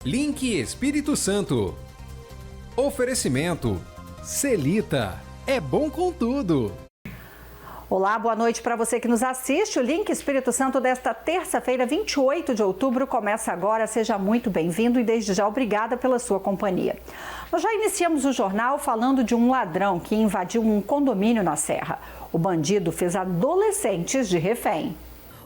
Link Espírito Santo. Oferecimento. Celita. É bom com tudo. Olá, boa noite para você que nos assiste. O Link Espírito Santo desta terça-feira, 28 de outubro, começa agora. Seja muito bem-vindo e desde já obrigada pela sua companhia. Nós já iniciamos o jornal falando de um ladrão que invadiu um condomínio na Serra. O bandido fez adolescentes de refém.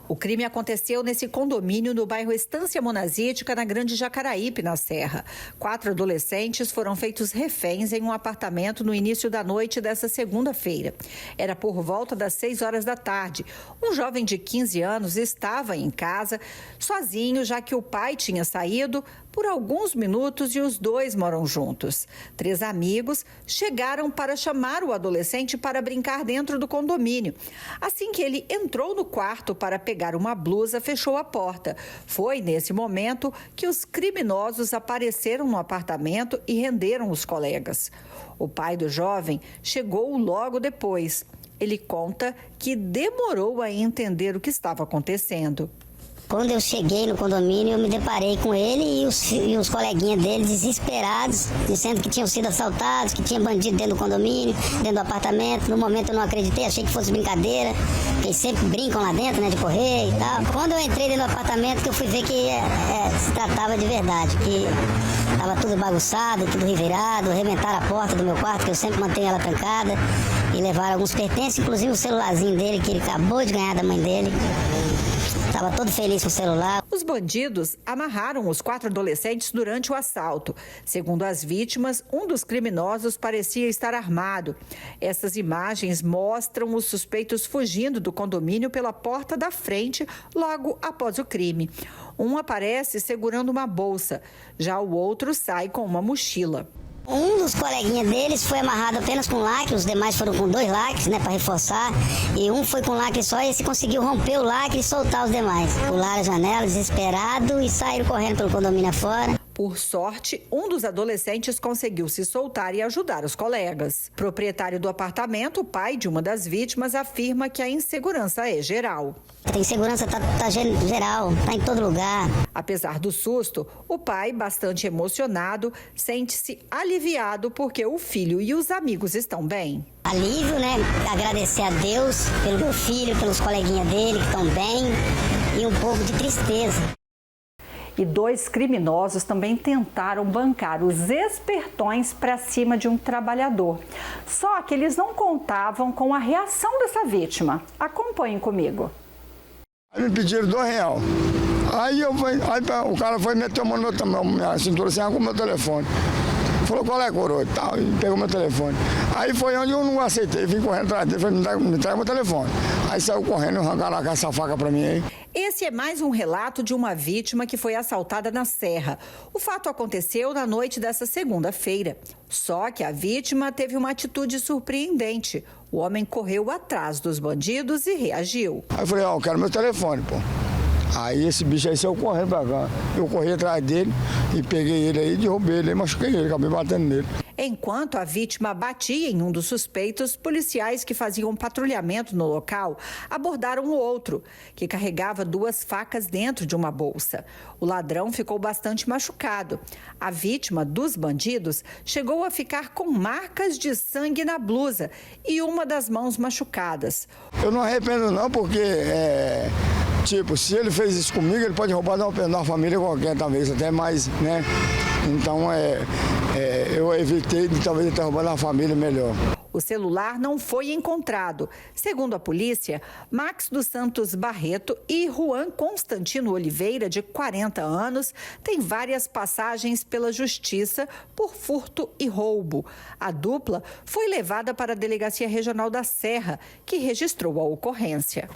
O crime aconteceu nesse condomínio no bairro Estância Monazítica, na Grande Jacaraípe, na Serra. 4 adolescentes foram feitos reféns em um apartamento no início da noite dessa segunda-feira. Era por volta das 6 horas da tarde. Um jovem de 15 anos estava em casa sozinho, já que o pai tinha saído por alguns minutos e os dois moram juntos. 3 amigos chegaram para chamar o adolescente para brincar dentro do condomínio. Assim que ele entrou no quarto para pegar uma blusa, fechou a porta. Foi nesse momento que os criminosos apareceram no apartamento e renderam os colegas. O pai do jovem chegou logo depois. Ele conta que demorou a entender o que estava acontecendo. Quando eu cheguei no condomínio, eu me deparei com ele e os coleguinhas dele desesperados, dizendo que tinham sido assaltados, que tinha bandido dentro do condomínio, dentro do apartamento. No momento eu não acreditei, achei que fosse brincadeira, porque eles sempre brincam lá dentro, né, de correr e tal. Quando eu entrei dentro do apartamento, que eu fui ver que se tratava de verdade, que estava tudo bagunçado, tudo revirado, arrebentaram a porta do meu quarto, que eu sempre mantenho ela trancada, e levaram alguns pertences, inclusive o celularzinho dele, que ele acabou de ganhar da mãe dele. Estava todo feliz com o celular. Os bandidos amarraram os 4 adolescentes durante o assalto. Segundo as vítimas, um dos criminosos parecia estar armado. Essas imagens mostram os suspeitos fugindo do condomínio pela porta da frente logo após o crime. Um aparece segurando uma bolsa, já o outro sai com uma mochila. Um dos coleguinhas deles foi amarrado apenas com lacre, os demais foram com 2 lacres, né, para reforçar. E um foi com lacre só e esse conseguiu romper o lacre e soltar os demais. Pularam a janela desesperado e saíram correndo pelo condomínio afora. Por sorte, um dos adolescentes conseguiu se soltar e ajudar os colegas. Proprietário do apartamento, o pai de uma das vítimas, afirma que a insegurança é geral. A insegurança tá geral, tá em todo lugar. Apesar do susto, o pai, bastante emocionado, sente-se aliviado porque o filho e os amigos estão bem. Alívio, né? Agradecer a Deus pelo meu filho, pelos coleguinhas dele que estão bem e um pouco de tristeza. E 2 criminosos também tentaram bancar os espertões para cima de um trabalhador. Só que eles não contavam com a reação dessa vítima. Acompanhem comigo. Aí me pediram R$2. Aí o cara foi meter a mão na minha cintura assim, com o meu telefone. Falou, qual é, coroa? E pegou meu telefone. Aí foi onde eu não aceitei, vim correndo atrás dele, falei, me traz meu telefone. Aí saiu correndo, arrancaram essa faca pra mim aí. Esse é mais um relato de uma vítima que foi assaltada na Serra. O fato aconteceu na noite dessa segunda-feira. Só que a vítima teve uma atitude surpreendente. O homem correu atrás dos bandidos e reagiu. Aí eu falei, eu quero meu telefone, pô. Aí esse bicho aí saiu correndo pra cá. Eu corri atrás dele e peguei ele aí, derrubei ele, machuquei ele, acabei batendo nele. Enquanto a vítima batia em um dos suspeitos, policiais que faziam patrulhamento no local abordaram o outro, que carregava 2 facas dentro de uma bolsa. O ladrão ficou bastante machucado. A vítima dos bandidos chegou a ficar com marcas de sangue na blusa e uma das mãos machucadas. Eu não arrependo não, porque se ele fez isso comigo, ele pode roubar de uma família qualquer, talvez, até mais, né? Então, eu evitei de talvez ter roubado uma família melhor. O celular não foi encontrado. Segundo a polícia, Max dos Santos Barreto e Juan Constantino Oliveira, de 40 anos, têm várias passagens pela justiça por furto e roubo. A dupla foi levada para a Delegacia Regional da Serra, que registrou a ocorrência.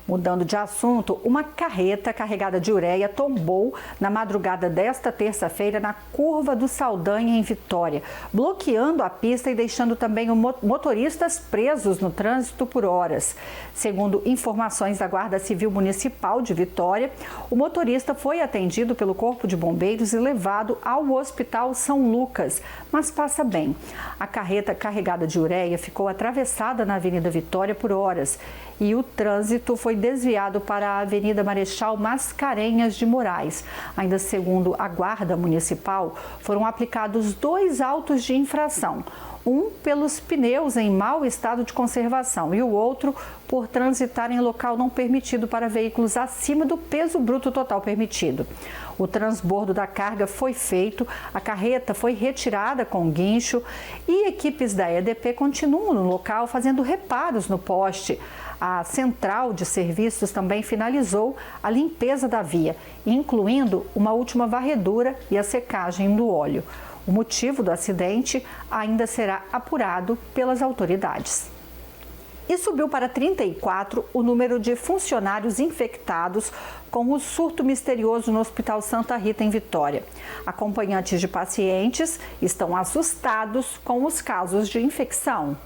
Mudando de assunto, uma carreta carregada de ureia tombou na madrugada desta terça-feira na curva do Saldanha, em Vitória, bloqueando a pista e deixando também motoristas presos no trânsito por horas. Segundo informações da Guarda Civil Municipal de Vitória, o motorista foi atendido pelo Corpo de Bombeiros e levado ao Hospital São Lucas, mas passa bem. A carreta carregada de ureia ficou atravessada na Avenida Vitória por horas e o trânsito foi desviado para a Avenida Marechal Mascarenhas de Moraes. Ainda segundo a Guarda Municipal, foram aplicados 2 autos de infração. Um pelos pneus em mau estado de conservação e o outro por transitar em local não permitido para veículos acima do peso bruto total permitido. O transbordo da carga foi feito, a carreta foi retirada com guincho e equipes da EDP continuam no local fazendo reparos no poste. A central de serviços também finalizou a limpeza da via, incluindo uma última varredura e a secagem do óleo. O motivo do acidente ainda será apurado pelas autoridades. E subiu para 34 o número de funcionários infectados com o surto misterioso no Hospital Santa Rita, em Vitória. Acompanhantes de pacientes estão assustados com os casos de infecção.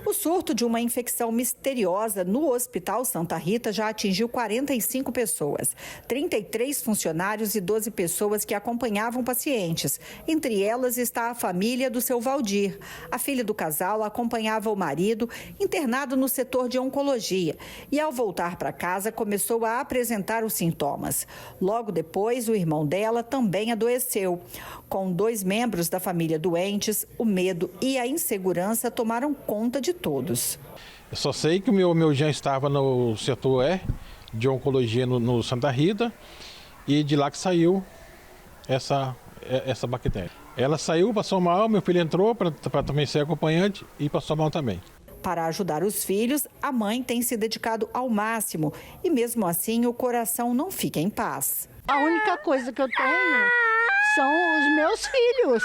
O surto de uma infecção misteriosa no Hospital Santa Rita já atingiu 45 pessoas, 33 funcionários e 12 pessoas que acompanhavam pacientes. Entre elas está a família do seu Valdir. A filha do casal acompanhava o marido, internado no setor de oncologia, e ao voltar para casa começou a apresentar os sintomas. Logo depois, o irmão dela também adoeceu. Com 2 membros da família doentes, o medo e a insegurança tomaram conta de todos. Eu só sei que o meu já estava no setor de oncologia no Santa Rita e de lá que saiu essa bactéria. Ela saiu, passou mal, meu filho entrou para também ser acompanhante e passou mal também. Para ajudar os filhos, a mãe tem se dedicado ao máximo e mesmo assim o coração não fica em paz. A única coisa que eu tenho são os meus filhos.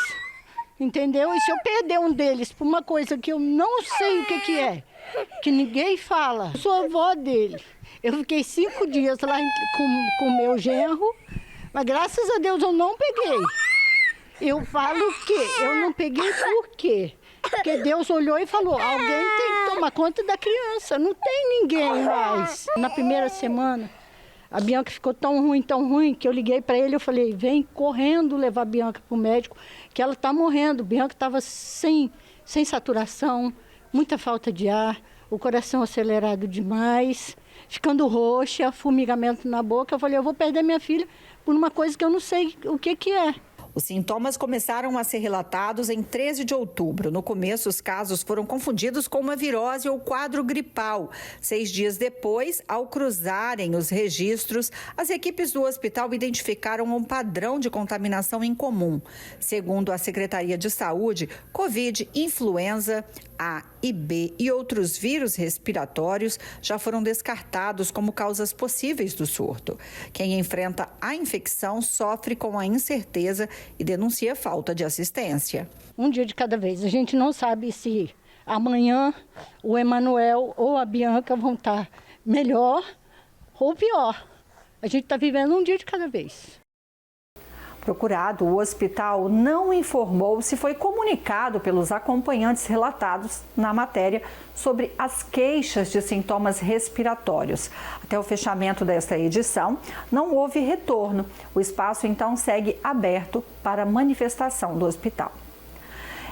Entendeu? E se eu perder um deles por uma coisa que eu não sei o que é, que ninguém fala, eu sou avó dele. Eu fiquei 5 dias lá com o meu genro, mas graças a Deus eu não peguei. Eu falo que eu não peguei por quê? Porque Deus olhou e falou, alguém tem que tomar conta da criança, não tem ninguém mais. Na primeira semana, a Bianca ficou tão ruim, que eu liguei para ele, eu falei, vem correndo levar a Bianca para o médico, que ela está morrendo. Bianca estava sem saturação, muita falta de ar, o coração acelerado demais, ficando roxa, formigamento na boca. Eu falei, eu vou perder minha filha por uma coisa que eu não sei o que é. Os sintomas começaram a ser relatados em 13 de outubro. No começo, os casos foram confundidos com uma virose ou quadro gripal. 6 dias depois, ao cruzarem os registros, as equipes do hospital identificaram um padrão de contaminação em comum. Segundo a Secretaria de Saúde, Covid, influenza A e B e outros vírus respiratórios já foram descartados como causas possíveis do surto. Quem enfrenta a infecção sofre com a incerteza e denuncia falta de assistência. Um dia de cada vez. A gente não sabe se amanhã o Emanuel ou a Bianca vão estar melhor ou pior. A gente está vivendo um dia de cada vez. Procurado, o hospital não informou se foi comunicado pelos acompanhantes relatados na matéria sobre as queixas de sintomas respiratórios. Até o fechamento desta edição, não houve retorno. O espaço, então, segue aberto para manifestação do hospital.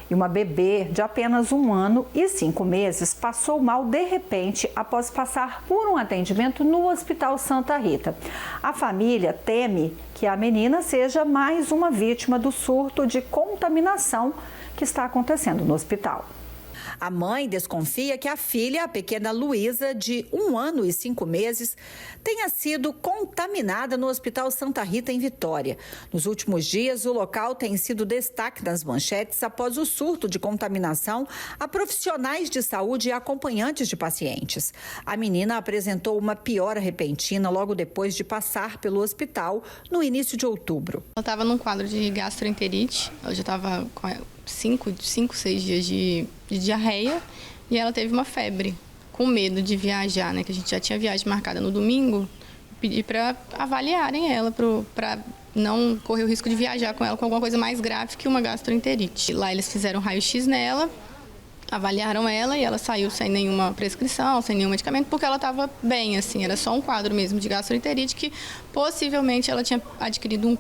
E uma bebê de apenas 1 ano e 5 meses passou mal de repente após passar por um atendimento no Hospital Santa Rita. A família teme que a menina seja mais uma vítima do surto de contaminação que está acontecendo no hospital. A mãe desconfia que a filha, a pequena Luísa, de 1 ano e 5 meses, tenha sido contaminada no Hospital Santa Rita, em Vitória. Nos últimos dias, o local tem sido destaque nas manchetes após o surto de contaminação a profissionais de saúde e acompanhantes de pacientes. A menina apresentou uma piora repentina logo depois de passar pelo hospital no início de outubro. Ela estava num quadro de gastroenterite, ela já estava com 5, 6 dias de diarreia e ela teve uma febre, com medo de viajar, né? Que a gente já tinha viagem marcada no domingo, pedi para avaliarem ela, para não correr o risco de viajar com ela com alguma coisa mais grave que uma gastroenterite. Lá eles fizeram raio-x nela, avaliaram ela e ela saiu sem nenhuma prescrição, sem nenhum medicamento, porque ela estava bem, assim, era só um quadro mesmo de gastroenterite que possivelmente ela tinha adquirido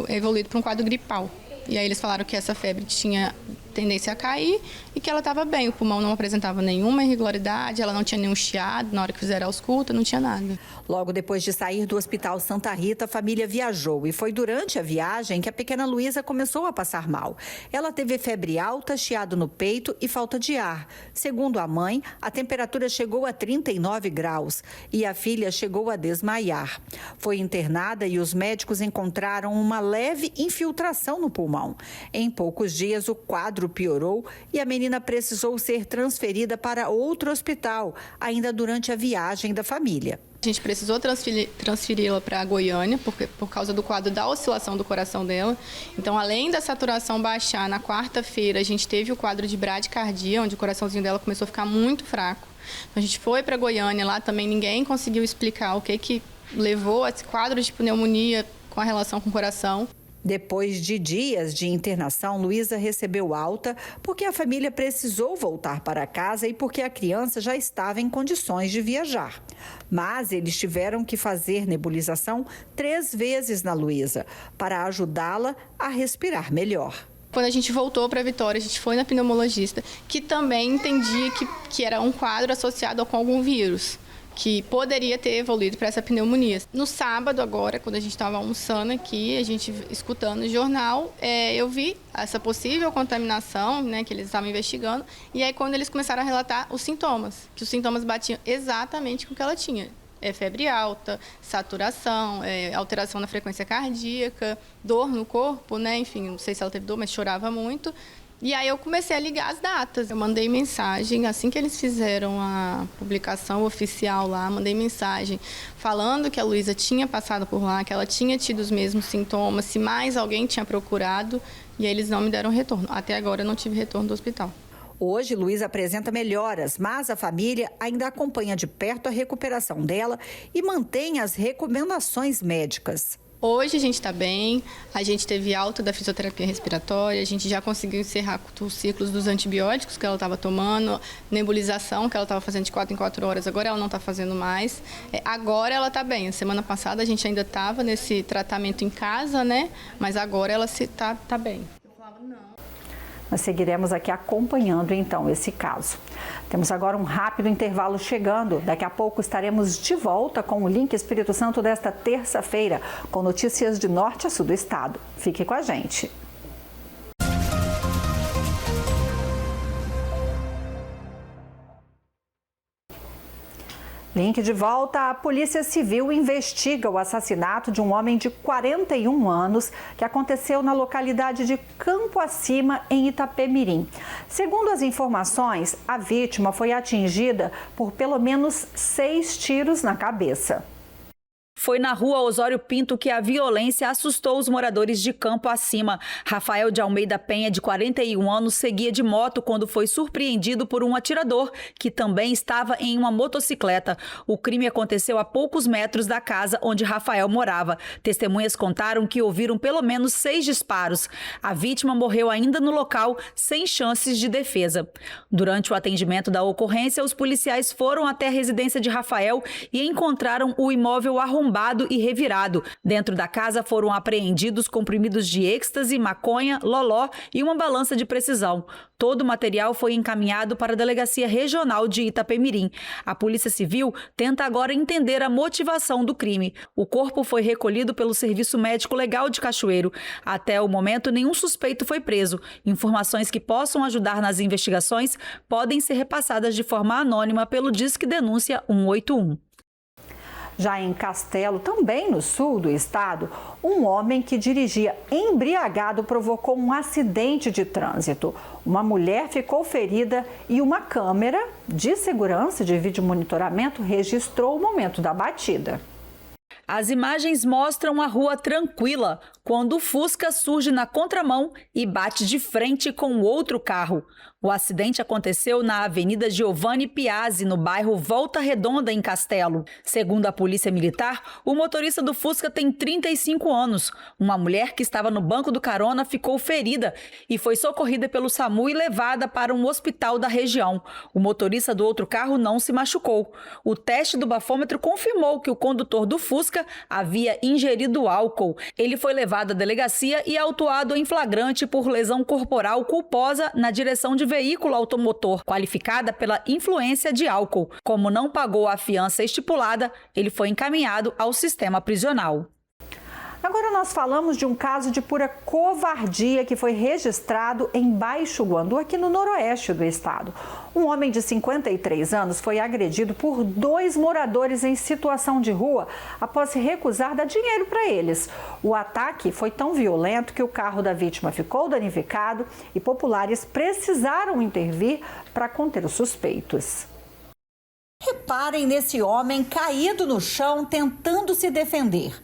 evoluído para um quadro gripal. E aí eles falaram que essa febre tinha tendência a cair e que ela estava bem. O pulmão não apresentava nenhuma irregularidade, ela não tinha nenhum chiado, na hora que fizeram a ausculta, não tinha nada. Logo depois de sair do Hospital Santa Rita, a família viajou e foi durante a viagem que a pequena Luísa começou a passar mal. Ela teve febre alta, chiado no peito e falta de ar. Segundo a mãe, a temperatura chegou a 39 graus e a filha chegou a desmaiar. Foi internada e os médicos encontraram uma leve infiltração no pulmão. Em poucos dias, o quadro piorou e a menina precisou ser transferida para outro hospital, ainda durante a viagem da família. A gente precisou transferi-la para Goiânia por causa do quadro da oscilação do coração dela. Então, além da saturação baixar, na quarta-feira a gente teve o quadro de bradicardia, onde o coraçãozinho dela começou a ficar muito fraco. Então, a gente foi para Goiânia, lá também ninguém conseguiu explicar o que levou a esse quadro de pneumonia com a relação com o coração. Depois de dias de internação, Luísa recebeu alta porque a família precisou voltar para casa e porque a criança já estava em condições de viajar. Mas eles tiveram que fazer nebulização 3 vezes na Luísa para ajudá-la a respirar melhor. Quando a gente voltou para Vitória, a gente foi na pneumologista, que também entendia que era um quadro associado com algum vírus, que poderia ter evoluído para essa pneumonia. No sábado agora, quando a gente estava almoçando aqui, a gente escutando o jornal, eu vi essa possível contaminação, né, que eles estavam investigando, e aí quando eles começaram a relatar os sintomas, que os sintomas batiam exatamente com o que ela tinha. Febre alta, saturação, alteração na frequência cardíaca, dor no corpo, né, enfim, não sei se ela teve dor, mas chorava muito. E aí eu comecei a ligar as datas. Eu mandei mensagem, assim que eles fizeram a publicação oficial lá, mandei mensagem falando que a Luísa tinha passado por lá, que ela tinha tido os mesmos sintomas, se mais alguém tinha procurado, e aí eles não me deram retorno. Até agora eu não tive retorno do hospital. Hoje, Luísa apresenta melhoras, mas a família ainda acompanha de perto a recuperação dela e mantém as recomendações médicas. Hoje a gente está bem, a gente teve alta da fisioterapia respiratória, a gente já conseguiu encerrar os ciclos dos antibióticos que ela estava tomando, nebulização que ela estava fazendo de 4 em 4 horas, agora ela não está fazendo mais. Agora ela está bem, semana passada a gente ainda estava nesse tratamento em casa, né? Mas agora ela está bem. Nós seguiremos aqui acompanhando, então, esse caso. Temos agora um rápido intervalo chegando. Daqui a pouco estaremos de volta com o Link Espírito Santo desta terça-feira, com notícias de norte a sul do estado. Fique com a gente. Link de volta. A Polícia Civil investiga o assassinato de um homem de 41 anos que aconteceu na localidade de Campo Acima, em Itapemirim. Segundo as informações, a vítima foi atingida por pelo menos 6 tiros na cabeça. Foi na rua Osório Pinto que a violência assustou os moradores de Campo Acima. Rafael de Almeida Penha, de 41 anos, seguia de moto quando foi surpreendido por um atirador que também estava em uma motocicleta. O crime aconteceu a poucos metros da casa onde Rafael morava. Testemunhas contaram que ouviram pelo menos 6 disparos. A vítima morreu ainda no local, sem chances de defesa. Durante o atendimento da ocorrência, os policiais foram até a residência de Rafael e encontraram o imóvel arrombado e revirado. Dentro da casa foram apreendidos comprimidos de êxtase, maconha, loló e uma balança de precisão. Todo o material foi encaminhado para a Delegacia Regional de Itapemirim. A Polícia Civil tenta agora entender a motivação do crime. O corpo foi recolhido pelo Serviço Médico Legal de Cachoeiro. Até o momento, nenhum suspeito foi preso. Informações que possam ajudar nas investigações podem ser repassadas de forma anônima pelo Disque Denúncia 181. Já em Castelo, também no sul do estado, um homem que dirigia embriagado provocou um acidente de trânsito. Uma mulher ficou ferida e uma câmera de segurança de vídeo monitoramento registrou o momento da batida. As imagens mostram a rua tranquila, quando o Fusca surge na contramão e bate de frente com outro carro. O acidente aconteceu na Avenida Giovanni Piazzi, no bairro Volta Redonda, em Castelo. Segundo a Polícia Militar, o motorista do Fusca tem 35 anos. Uma mulher que estava no banco do carona ficou ferida e foi socorrida pelo SAMU e levada para um hospital da região. O motorista do outro carro não se machucou. O teste do bafômetro confirmou que o condutor do Fusca polícia havia ingerido álcool. Ele foi levado à delegacia e autuado em flagrante por lesão corporal culposa na direção de veículo automotor, qualificada pela influência de álcool. Como não pagou a fiança estipulada, ele foi encaminhado ao sistema prisional. Agora nós falamos de um caso de pura covardia que foi registrado em Baixo Guandu, aqui no noroeste do estado. Um homem de 53 anos foi agredido por 2 moradores em situação de rua após se recusar dar dinheiro para eles. O ataque foi tão violento que o carro da vítima ficou danificado e populares precisaram intervir para conter os suspeitos. Reparem nesse homem caído no chão tentando se defender.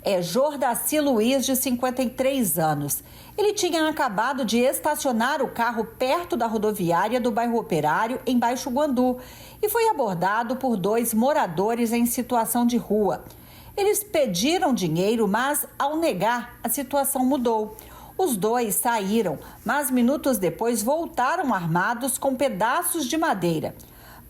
É Jordaci Luiz, de 53 anos. Ele tinha acabado de estacionar o carro perto da rodoviária do bairro Operário, em Baixo Guandu, e foi abordado por 2 moradores em situação de rua. Eles pediram dinheiro, mas ao negar, a situação mudou. Os 2 saíram, mas minutos depois voltaram armados com pedaços de madeira.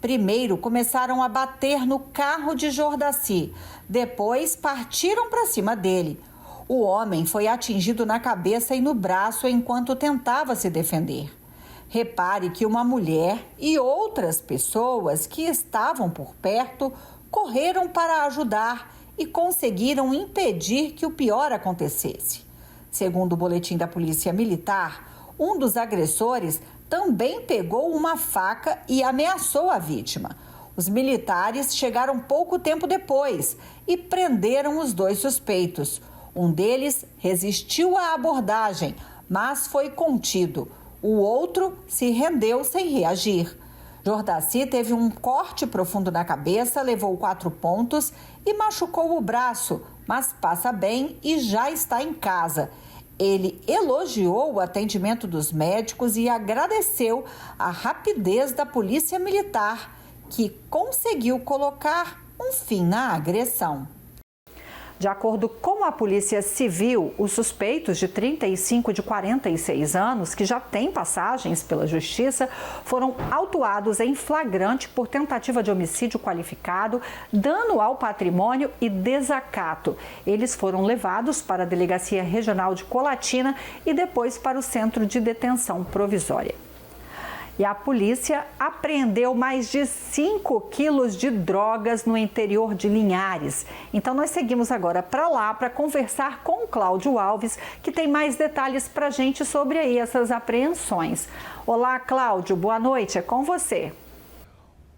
Primeiro começaram a bater no carro de Jordaci, depois partiram para cima dele. O homem foi atingido na cabeça e no braço enquanto tentava se defender. Repare que uma mulher e outras pessoas que estavam por perto correram para ajudar e conseguiram impedir que o pior acontecesse. Segundo o boletim da Polícia Militar, um dos agressores também pegou uma faca e ameaçou a vítima. Os militares chegaram pouco tempo depois e prenderam os 2 suspeitos. Um deles resistiu à abordagem, mas foi contido. O outro se rendeu sem reagir. Jordaci teve um corte profundo na cabeça, levou 4 pontos e machucou o braço, mas passa bem e já está em casa. Ele elogiou o atendimento dos médicos e agradeceu a rapidez da Polícia Militar, que conseguiu colocar um fim na agressão. De acordo com a Polícia Civil, os suspeitos de 35 e de 46 anos, que já têm passagens pela Justiça, foram autuados em flagrante por tentativa de homicídio qualificado, dano ao patrimônio e desacato. Eles foram levados para a Delegacia Regional de Colatina e depois para o Centro de Detenção Provisória. E a polícia apreendeu mais de 5 quilos de drogas no interior de Linhares. Então nós seguimos agora para lá para conversar com o Cláudio Alves, que tem mais detalhes para a gente sobre aí essas apreensões. Olá, Cláudio, boa noite, é com você.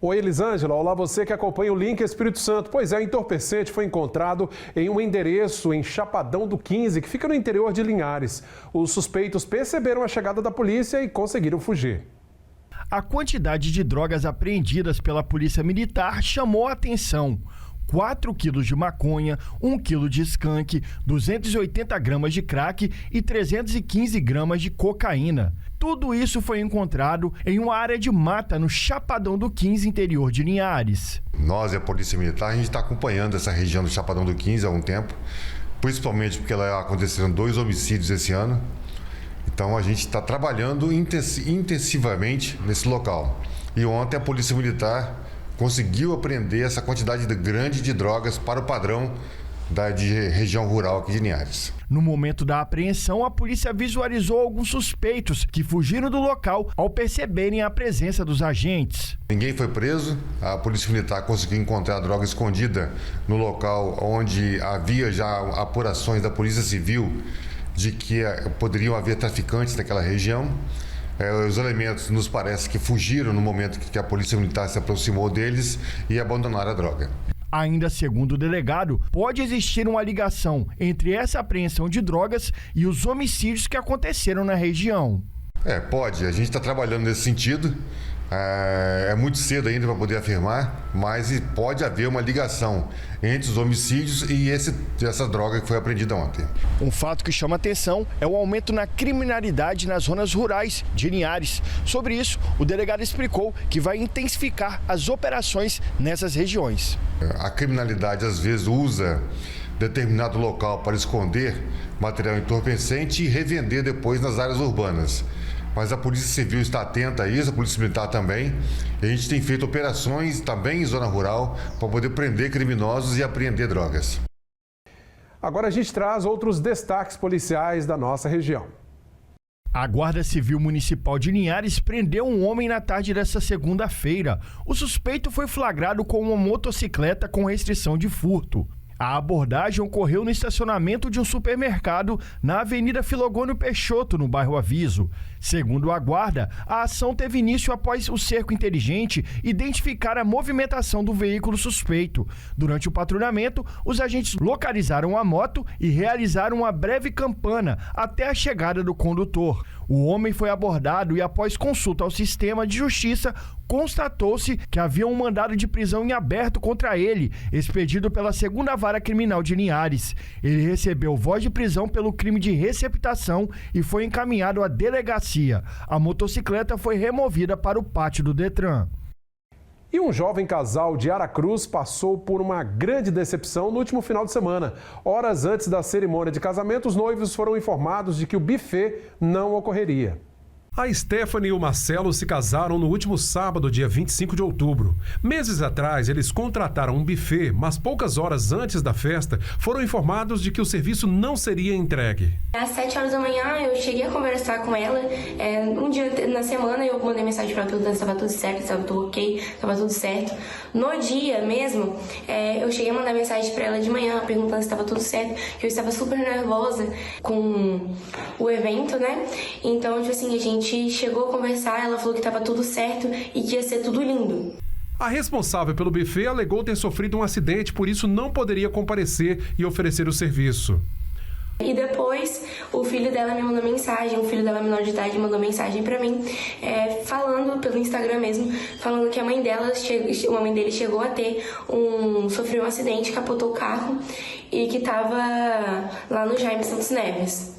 Oi, Elisângela. Olá, você que acompanha o Link Espírito Santo. Pois é, o entorpecente foi encontrado em um endereço em Chapadão do 15, que fica no interior de Linhares. Os suspeitos perceberam a chegada da polícia e conseguiram fugir. A quantidade de drogas apreendidas pela Polícia Militar chamou a atenção. 4 quilos de maconha, 1 quilo de skunk, 280 gramas de crack e 315 gramas de cocaína. Tudo isso foi encontrado em uma área de mata no Chapadão do 15, interior de Linhares. Nós e a Polícia Militar, a gente está acompanhando essa região do Chapadão do 15 há um tempo, principalmente porque lá aconteceram 2 homicídios esse ano. Então a gente está trabalhando intensivamente nesse local. E ontem a Polícia Militar conseguiu apreender essa quantidade grande de drogas para o padrão de região rural aqui de Linhares. No momento da apreensão, a polícia visualizou alguns suspeitos que fugiram do local ao perceberem a presença dos agentes. Ninguém foi preso, a Polícia Militar conseguiu encontrar a droga escondida no local onde havia já apurações da Polícia Civil de que poderiam haver traficantes naquela região. Os elementos nos parece que fugiram no momento que a Polícia Militar se aproximou deles e abandonaram a droga. Ainda segundo o delegado, pode existir uma ligação entre essa apreensão de drogas e os homicídios que aconteceram na região. Pode. A gente está trabalhando nesse sentido. É muito cedo ainda para poder afirmar, mas pode haver uma ligação entre os homicídios e essa droga que foi apreendida ontem. Um fato que chama atenção é o aumento na criminalidade nas zonas rurais de Linhares. Sobre isso, o delegado explicou que vai intensificar as operações nessas regiões. A criminalidade às vezes usa determinado local para esconder material entorpecente e revender depois nas áreas urbanas. Mas a Polícia Civil está atenta a isso, a Polícia Militar também. E a gente tem feito operações também em zona rural para poder prender criminosos e apreender drogas. Agora a gente traz outros destaques policiais da nossa região. A Guarda Civil Municipal de Linhares prendeu um homem na tarde desta segunda-feira. O suspeito foi flagrado com uma motocicleta com restrição de furto. A abordagem ocorreu no estacionamento de um supermercado na Avenida Filogônio Peixoto, no bairro Aviso. Segundo a Guarda, a ação teve início após o cerco inteligente identificar a movimentação do veículo suspeito. Durante o patrulhamento, os agentes localizaram a moto e realizaram uma breve campana até a chegada do condutor. O homem foi abordado e, após consulta ao sistema de justiça, constatou-se que havia um mandado de prisão em aberto contra ele, expedido pela 2ª Vara Criminal de Linhares. Ele recebeu voz de prisão pelo crime de receptação e foi encaminhado à delegacia. A motocicleta foi removida para o pátio do Detran. E um jovem casal de Aracruz passou por uma grande decepção no último final de semana. Horas antes da cerimônia de casamento, os noivos foram informados de que o buffet não ocorreria. A Stephanie e o Marcelo se casaram no último sábado, dia 25 de outubro. Meses atrás, eles contrataram um buffet, mas poucas horas antes da festa, foram informados de que o serviço não seria entregue. Às 7 horas da manhã, eu cheguei a conversar com ela. Um dia na semana, eu mandei mensagem para ela perguntando se estava tudo certo, se estava tudo ok, se estava tudo certo. No dia mesmo, eu cheguei a mandar mensagem para ela de manhã, perguntando se estava tudo certo, que eu estava super nervosa com o evento, né? Então, tipo assim, a gente chegou a conversar, ela falou que estava tudo certo e que ia ser tudo lindo. A responsável pelo buffet alegou ter sofrido um acidente, por isso não poderia comparecer e oferecer o serviço. E depois o filho dela me mandou mensagem, o filho dela menor de idade mandou mensagem pra mim, falando pelo Instagram mesmo, falando que a mãe dele chegou a sofreu um acidente, capotou o carro e que estava lá no Jaime Santos Neves.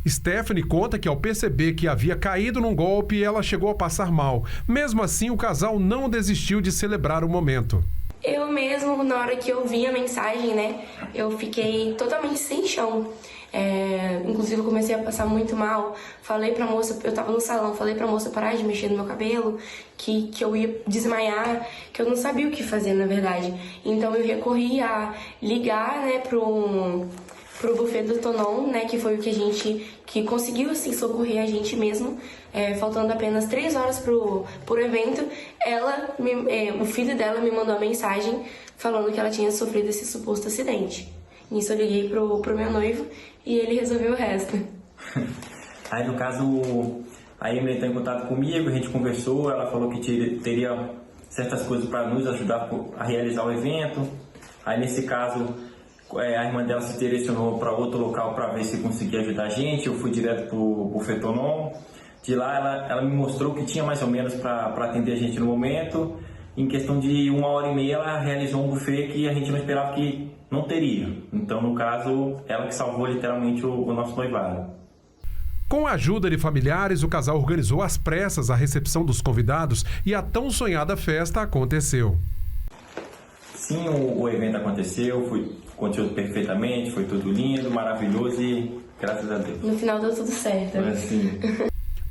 Stephanie conta que ao perceber que havia caído num golpe, ela chegou a passar mal. Mesmo assim, o casal não desistiu de celebrar o momento. Eu mesmo, na hora que eu vi a mensagem, né, eu fiquei totalmente sem chão. Inclusive, eu comecei a passar muito mal. Falei pra moça, eu tava no salão, falei pra moça parar de mexer no meu cabelo, que eu ia desmaiar, que eu não sabia o que fazer, na verdade. Então, eu recorri a ligar, né, pro buffet do Tonon, né, que foi o que conseguiu, assim, socorrer a gente mesmo, faltando apenas 3 horas pro evento. O filho dela me mandou a mensagem falando que ela tinha sofrido esse suposto acidente. Nisso eu liguei pro meu noivo e ele resolveu o resto. Aí, no caso, a Emily entrou em contato comigo, a gente conversou, ela falou que teria certas coisas para nos ajudar a realizar o evento. Aí, nesse caso, a irmã dela se direcionou para outro local para ver se conseguia ajudar a gente. Eu fui direto para o Buffet Tonon. De lá, ela me mostrou que tinha mais ou menos para atender a gente no momento. Em questão de 1h30, ela realizou um buffet que a gente não esperava que não teria. Então, no caso, ela que salvou literalmente o nosso noivado. Com a ajuda de familiares, o casal organizou às pressas a recepção dos convidados e a tão sonhada festa aconteceu. Sim, o evento aconteceu perfeitamente, foi tudo lindo, maravilhoso e graças a Deus. No final deu tudo certo. Assim.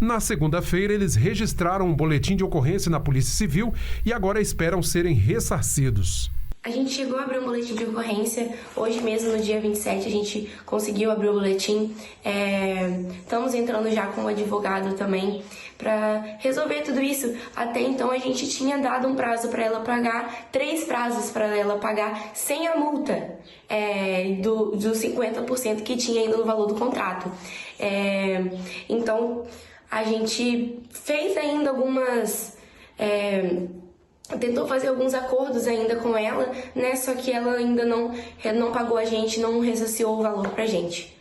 Na segunda-feira, eles registraram um boletim de ocorrência na Polícia Civil e agora esperam serem ressarcidos. A gente chegou a abrir um boletim de ocorrência. Hoje mesmo, no dia 27, a gente conseguiu abrir o boletim. Estamos entrando já com o advogado também para resolver tudo isso. Até então, a gente tinha dado um prazo para ela pagar, 3 prazos para ela pagar sem a multa dos 50% que tinha ainda no valor do contrato. Então, a gente fez ainda tentou fazer alguns acordos ainda com ela, né? Só que ela ainda não pagou a gente, não ressarciou o valor pra gente.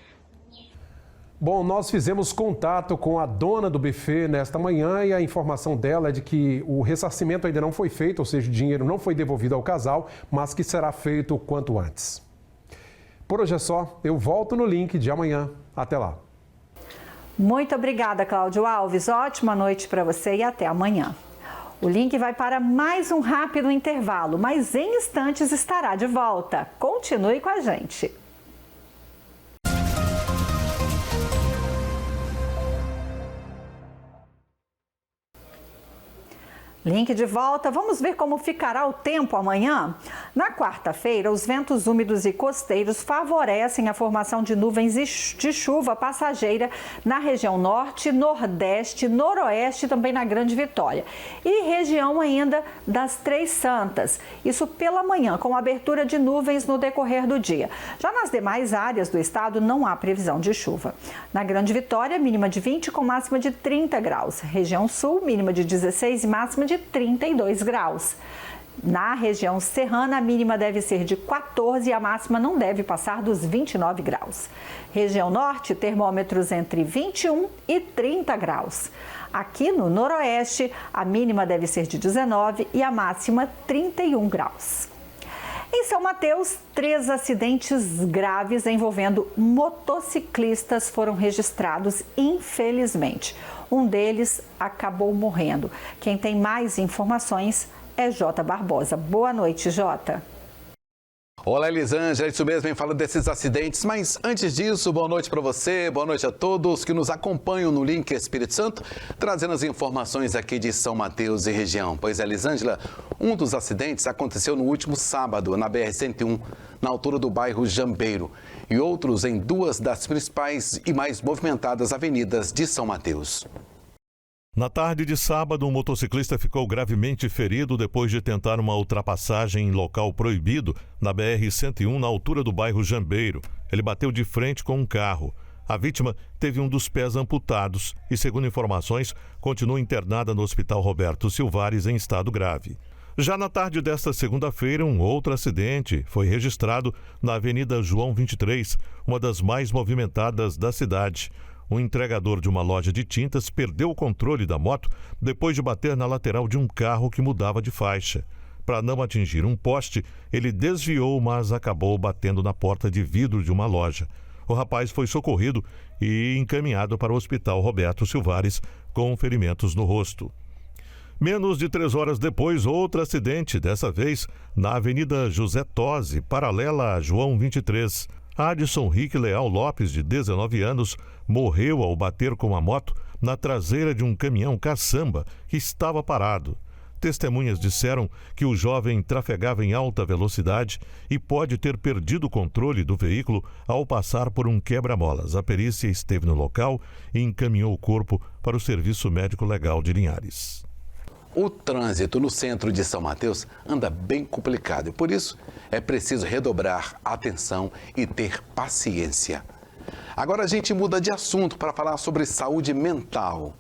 Bom, nós fizemos contato com a dona do buffet nesta manhã e a informação dela é de que o ressarcimento ainda não foi feito, ou seja, o dinheiro não foi devolvido ao casal, mas que será feito o quanto antes. Por hoje é só, eu volto no link de amanhã. Até lá. Muito obrigada, Cláudio Alves. Ótima noite para você e até amanhã. O link vai para mais um rápido intervalo, mas em instantes estará de volta. Continue com a gente. Link de volta. Vamos ver como ficará o tempo amanhã? Na quarta-feira, os ventos úmidos e costeiros favorecem a formação de nuvens de chuva passageira na região norte, nordeste, noroeste e também na Grande Vitória. E região ainda das Três Santas. Isso pela manhã, com abertura de nuvens no decorrer do dia. Já nas demais áreas do estado, não há previsão de chuva. Na Grande Vitória, mínima de 20 com máxima de 30 graus. Região sul, mínima de 16 e máxima de 32 graus. Na região serrana, a mínima deve ser de 14 e a máxima não deve passar dos 29 graus. Região norte, termômetros entre 21 e 30 graus. Aqui no noroeste, a mínima deve ser de 19 e a máxima 31 graus. Em São Mateus, 3 acidentes graves envolvendo motociclistas foram registrados, infelizmente. Um deles acabou morrendo. Quem tem mais informações é Jota Barbosa. Boa noite, Jota. Olá, Elisângela, isso mesmo, vem falando desses acidentes, mas antes disso, boa noite para você, boa noite a todos que nos acompanham no Link Espírito Santo, trazendo as informações aqui de São Mateus e região. Pois é, Elisângela, um dos acidentes aconteceu no último sábado, na BR-101, na altura do bairro Jambeiro, e outros em 2 das principais e mais movimentadas avenidas de São Mateus. Na tarde de sábado, um motociclista ficou gravemente ferido depois de tentar uma ultrapassagem em local proibido na BR-101, na altura do bairro Jambeiro. Ele bateu de frente com um carro. A vítima teve um dos pés amputados e, segundo informações, continua internada no Hospital Roberto Silvares em estado grave. Já na tarde desta segunda-feira, um outro acidente foi registrado na Avenida João 23, uma das mais movimentadas da cidade. Um entregador de uma loja de tintas perdeu o controle da moto depois de bater na lateral de um carro que mudava de faixa. Para não atingir um poste, ele desviou, mas acabou batendo na porta de vidro de uma loja. O rapaz foi socorrido e encaminhado para o Hospital Roberto Silvares com ferimentos no rosto. Menos de 3 horas depois, outro acidente, dessa vez na Avenida José Tosi, paralela a João 23. Adson Rick Leal Lopes, de 19 anos, morreu ao bater com a moto na traseira de um caminhão caçamba que estava parado. Testemunhas disseram que o jovem trafegava em alta velocidade e pode ter perdido o controle do veículo ao passar por um quebra-molas. A perícia esteve no local e encaminhou o corpo para o Serviço Médico Legal de Linhares. O trânsito no centro de São Mateus anda bem complicado e, por isso, é preciso redobrar a atenção e ter paciência. Agora a gente muda de assunto para falar sobre saúde mental.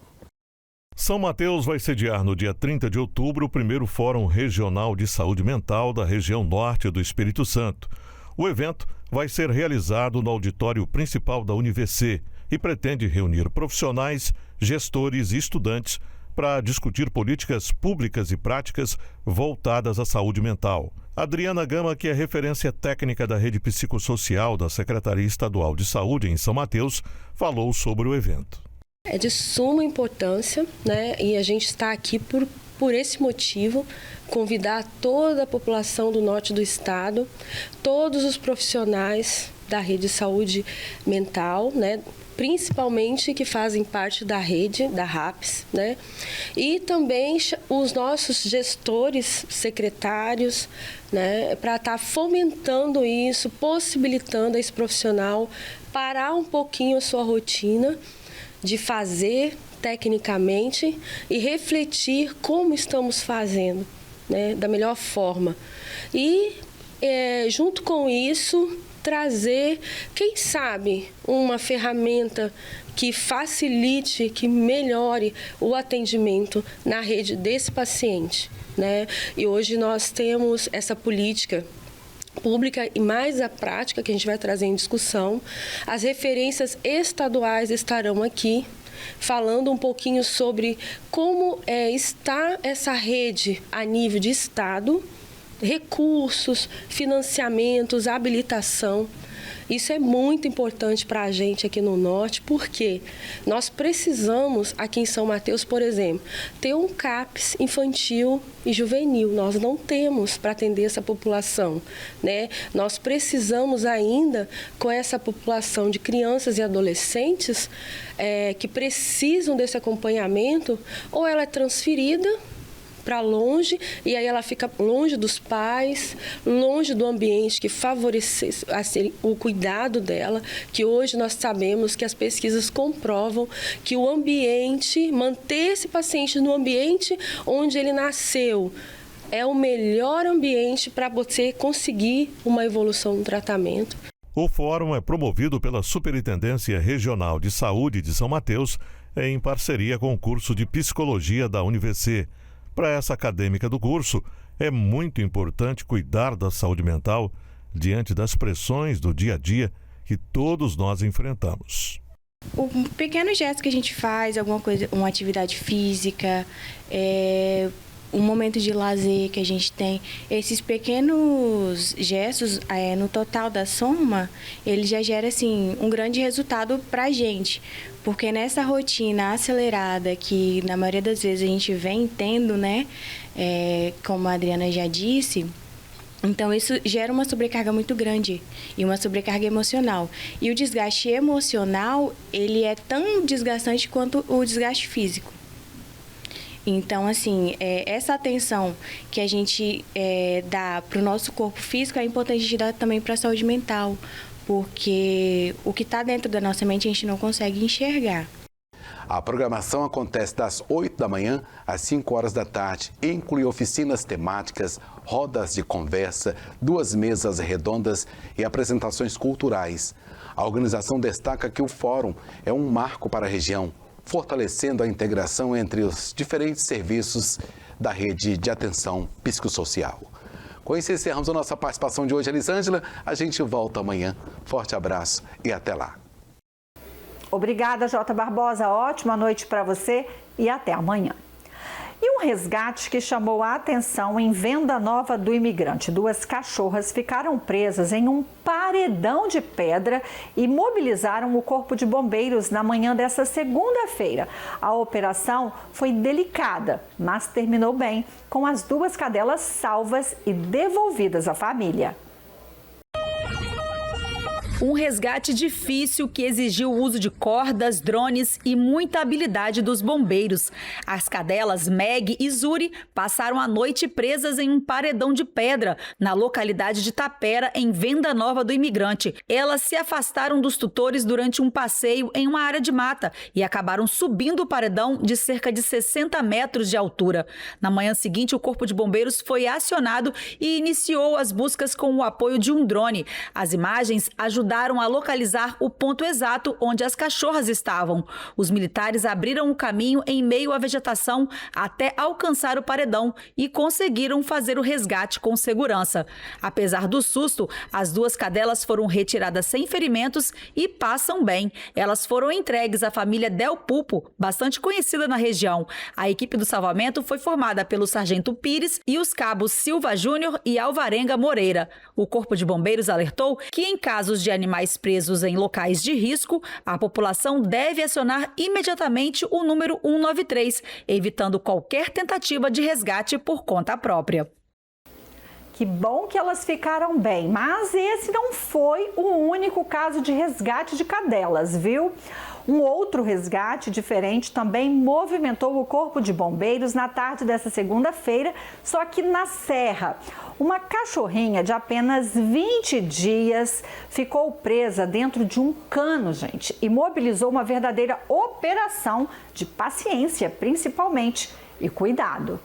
São Mateus vai sediar no dia 30 de outubro o primeiro Fórum Regional de Saúde Mental da região norte do Espírito Santo. O evento vai ser realizado no auditório principal da UniVC e pretende reunir profissionais, gestores e estudantes para discutir políticas públicas e práticas voltadas à saúde mental. Adriana Gama, que é referência técnica da Rede Psicossocial da Secretaria Estadual de Saúde em São Mateus, falou sobre o evento. É de suma importância, né? E a gente está aqui por esse motivo, convidar toda a população do norte do estado, todos os profissionais da rede de saúde mental, né? Principalmente que fazem parte da rede, da RAPS, né? E também os nossos gestores, secretários, né? Para estar fomentando isso, possibilitando a esse profissional parar um pouquinho a sua rotina de fazer tecnicamente e refletir como estamos fazendo, né? Da melhor forma. E, junto com isso, trazer, quem sabe, uma ferramenta que facilite, que melhore o atendimento na rede desse paciente, né? E hoje nós temos essa política pública e mais a prática que a gente vai trazer em discussão. As referências estaduais estarão aqui, falando um pouquinho sobre como está essa rede a nível de estado, recursos, financiamentos, habilitação. Isso é muito importante para a gente aqui no Norte, porque nós precisamos, aqui em São Mateus, por exemplo, ter um CAPS infantil e juvenil. Nós não temos para atender essa população, né? Nós precisamos ainda, com essa população de crianças e adolescentes que precisam desse acompanhamento, ou ela é transferida para longe, e aí ela fica longe dos pais, longe do ambiente que favorecesse assim, o cuidado dela, que hoje nós sabemos que as pesquisas comprovam que o ambiente, manter esse paciente no ambiente onde ele nasceu, é o melhor ambiente para você conseguir uma evolução no tratamento. O fórum é promovido pela Superintendência Regional de Saúde de São Mateus, em parceria com o curso de Psicologia da UniVC. Para essa acadêmica do curso, é muito importante cuidar da saúde mental diante das pressões do dia a dia que todos nós enfrentamos. Um pequeno gesto que a gente faz, alguma coisa, uma atividade física, um momento de lazer que a gente tem, esses pequenos gestos, no total da soma, ele já gera assim, um grande resultado para a gente. Porque nessa rotina acelerada que na maioria das vezes a gente vem tendo, né, como a Adriana já disse, então isso gera uma sobrecarga muito grande e uma sobrecarga emocional. E o desgaste emocional, ele é tão desgastante quanto o desgaste físico. Então, assim, essa atenção que a gente dá para o nosso corpo físico é importante a gente dar também para a saúde mental, porque o que está dentro da nossa mente a gente não consegue enxergar. A programação acontece das 8 da manhã às 5 horas da tarde e inclui oficinas temáticas, rodas de conversa, 2 mesas redondas e apresentações culturais. A organização destaca que o fórum é um marco para a região, fortalecendo a integração entre os diferentes serviços da rede de atenção psicossocial. Com isso, encerramos a nossa participação de hoje, Elisângela. A gente volta amanhã. Forte abraço e até lá. Obrigada, Jota Barbosa. Ótima noite para você e até amanhã. E um resgate que chamou a atenção em Venda Nova do Imigrante. 2 cachorras ficaram presas em um paredão de pedra e mobilizaram o Corpo de Bombeiros na manhã dessa segunda-feira. A operação foi delicada, mas terminou bem, com as 2 cadelas salvas e devolvidas à família. Um resgate difícil que exigiu o uso de cordas, drones e muita habilidade dos bombeiros. As cadelas Meg e Zuri passaram a noite presas em um paredão de pedra na localidade de Tapera, em Venda Nova do Imigrante. Elas se afastaram dos tutores durante um passeio em uma área de mata e acabaram subindo o paredão de cerca de 60 metros de altura. Na manhã seguinte, o Corpo de Bombeiros foi acionado e iniciou as buscas com o apoio de um drone. As imagens ajudaram a localizar o ponto exato onde as cachorras estavam. Os militares abriram o caminho em meio à vegetação até alcançar o paredão e conseguiram fazer o resgate com segurança. Apesar do susto, as 2 cadelas foram retiradas sem ferimentos e passam bem. Elas foram entregues à família Del Pupo, bastante conhecida na região. A equipe do salvamento foi formada pelo sargento Pires e os cabos Silva Júnior e Alvarenga Moreira. O Corpo de Bombeiros alertou que em casos de animais presos em locais de risco, a população deve acionar imediatamente o número 193, evitando qualquer tentativa de resgate por conta própria. Que bom que elas ficaram bem, mas esse não foi o único caso de resgate de cadelas, viu? Um outro resgate diferente também movimentou o Corpo de Bombeiros na tarde dessa segunda-feira, só que na Serra. Uma cachorrinha de apenas 20 dias ficou presa dentro de um cano, gente, e mobilizou uma verdadeira operação de paciência, principalmente, e cuidado.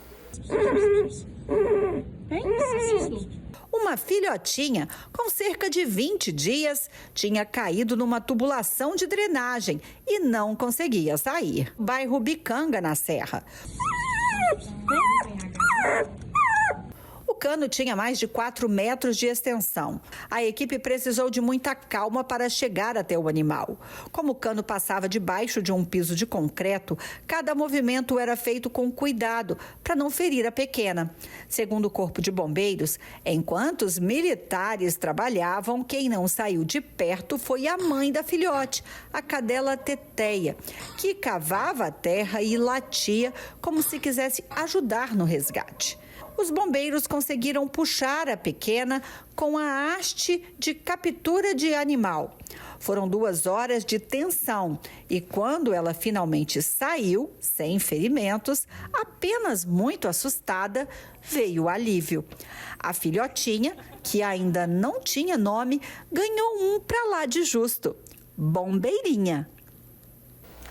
Uma filhotinha com cerca de 20 dias tinha caído numa tubulação de drenagem e não conseguia sair. Bairro Bicanga, na Serra. O cano tinha mais de 4 metros de extensão. A equipe precisou de muita calma para chegar até o animal. Como o cano passava debaixo de um piso de concreto, cada movimento era feito com cuidado para não ferir a pequena. Segundo o Corpo de Bombeiros, enquanto os militares trabalhavam, quem não saiu de perto foi a mãe da filhote, a cadela Teteia, que cavava a terra e latia como se quisesse ajudar no resgate. Os bombeiros conseguiram puxar a pequena com a haste de captura de animal. Foram 2 horas de tensão e quando ela finalmente saiu, sem ferimentos, apenas muito assustada, veio o alívio. A filhotinha, que ainda não tinha nome, ganhou um pra lá de justo: Bombeirinha.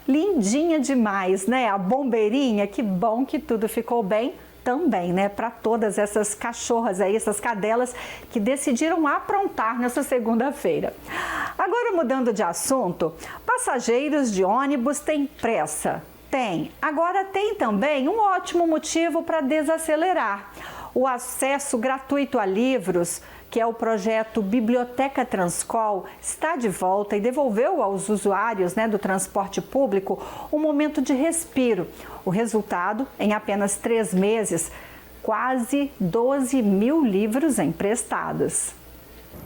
Lindinha demais, né? A Bombeirinha, que bom que tudo ficou bem também, né? Para todas essas cachorras aí, essas cadelas que decidiram aprontar nessa segunda-feira. Agora, mudando de assunto, passageiros de ônibus têm pressa? Tem. Agora tem também um ótimo motivo para desacelerar: o acesso gratuito a livros, que é o projeto Biblioteca Transcol, está de volta e devolveu aos usuários, do transporte público um momento de respiro. O resultado, em apenas 3 meses, quase 12 mil livros emprestados.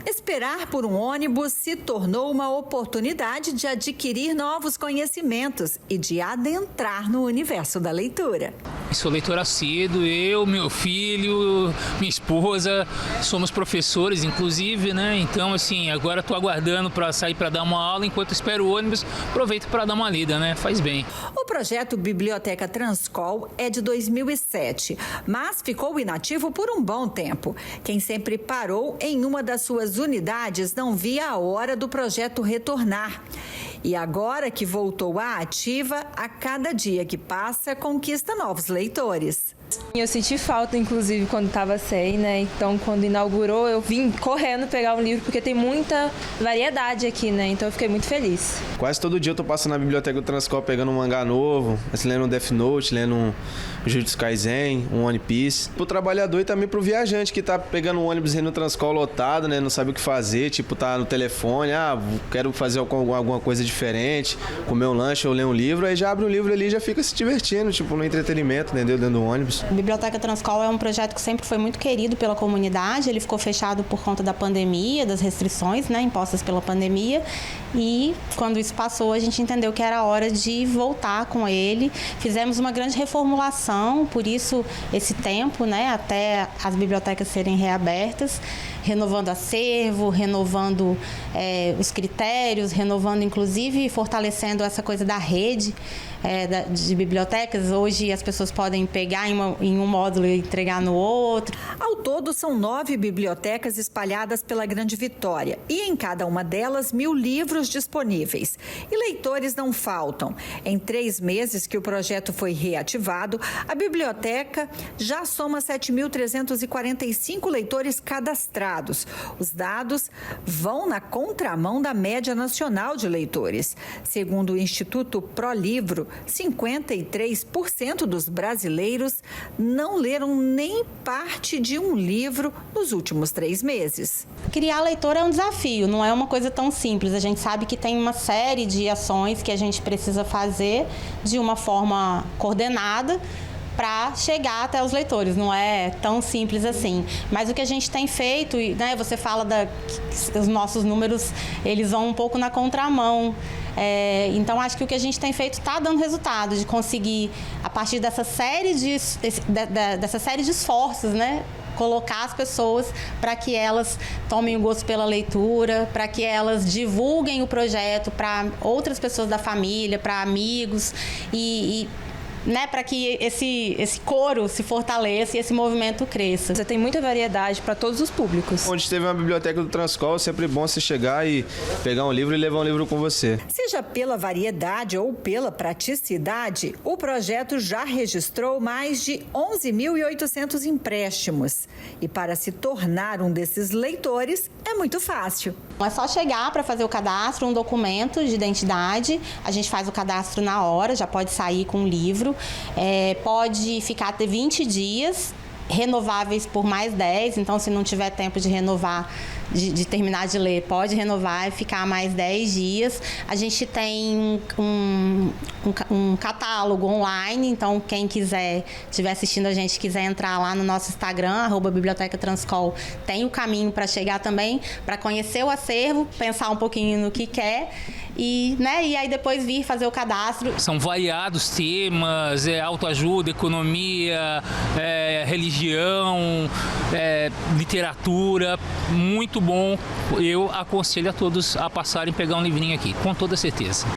Esperar por um ônibus se tornou uma oportunidade de adquirir novos conhecimentos e de adentrar no universo da leitura. Sou leitor assíduo, eu, meu filho, minha esposa, somos professores, inclusive, né? Então, assim, agora estou aguardando para sair para dar uma aula, enquanto espero o ônibus, aproveito para dar uma lida, né? Faz bem. O projeto Biblioteca Transcol é de 2007, mas ficou inativo por um bom tempo. Quem sempre parou em uma das suas unidades não via a hora do projeto retornar. E agora que voltou à ativa, a cada dia que passa, conquista novos leitores. Eu senti falta, inclusive, quando estava sem, né? Então, quando inaugurou, eu vim correndo pegar um livro, porque tem muita variedade aqui, né? Então, eu fiquei muito feliz. Quase todo dia eu tô passando na biblioteca do Transcol pegando um mangá novo, lendo um Death Note, lendo um Jujutsu Kaisen, um One Piece. Pro trabalhador e também pro viajante que tá pegando um ônibus aí no Transcol lotado, né? Não sabe o que fazer, tipo, tá no telefone, quero fazer alguma coisa diferente, comer um lanche ou ler um livro, aí já abre um livro ali e já fica se divertindo, tipo, no entretenimento, entendeu? Dentro do ônibus. A Biblioteca Transcol é um projeto que sempre foi muito querido pela comunidade. Ele ficou fechado por conta da pandemia, das restrições, né, impostas pela pandemia. E quando isso passou, a gente entendeu que era hora de voltar com ele. Fizemos uma grande reformulação, por isso esse tempo, né, até as bibliotecas serem reabertas, renovando acervo, renovando os critérios, renovando inclusive, fortalecendo essa coisa da rede de bibliotecas. Hoje as pessoas podem pegar em um módulo e entregar no outro. Ao todo, são 9 bibliotecas espalhadas pela Grande Vitória e em cada uma delas 1000 livros disponíveis. E leitores não faltam. Em 3 meses que o projeto foi reativado, a biblioteca já soma 7.345 leitores cadastrados. Os dados vão na contramão da média nacional de leitores. Segundo o Instituto ProLivro, 53% dos brasileiros não leram nem parte de um livro nos últimos 3 meses. Criar leitor é um desafio, não é uma coisa tão simples. A gente sabe que tem uma série de ações que a gente precisa fazer de uma forma coordenada para chegar até os leitores, não é tão simples assim. Mas o que a gente tem feito, né, você fala que os nossos números, eles vão um pouco na contramão. Então, acho que o que a gente tem feito está dando resultado, de conseguir, a partir dessa série de esforços, né, colocar as pessoas para que elas tomem o gosto pela leitura, para que elas divulguem o projeto para outras pessoas da família, para amigos né, para que esse coro se fortaleça e esse movimento cresça. Você tem muita variedade para todos os públicos. Onde teve uma biblioteca do Transcol, é sempre bom você chegar e pegar um livro e levar um livro com você. Seja pela variedade ou pela praticidade, o projeto já registrou mais de 11.800 empréstimos. E para se tornar um desses leitores, é muito fácil. É só chegar para fazer o cadastro, um documento de identidade. A gente faz o cadastro na hora, já pode sair com um livro. Pode ficar até 20 dias, renováveis por mais 10. Então, se não tiver tempo de renovar, de terminar de ler, pode renovar e ficar mais 10 dias. A gente tem um catálogo online, então quem estiver assistindo a gente, quiser entrar lá no nosso Instagram, @Biblioteca Transcol, tem o caminho para chegar também, para conhecer o acervo, pensar um pouquinho no que quer e aí depois vir fazer o cadastro. São variados temas, autoajuda, economia, religião, literatura, muito bom. Eu aconselho a todos a passarem e pegar um livrinho aqui, com toda certeza.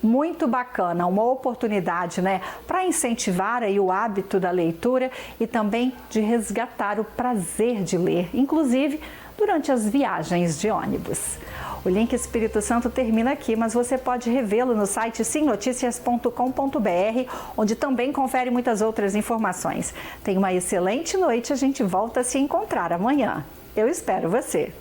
Muito bacana, uma oportunidade, né, para incentivar aí o hábito da leitura e também de resgatar o prazer de ler, inclusive durante as viagens de ônibus. O Link Espírito Santo termina aqui, mas você pode revê-lo no site simnoticias.com.br, onde também confere muitas outras informações. Tenha uma excelente noite, a gente volta a se encontrar amanhã. Eu espero você.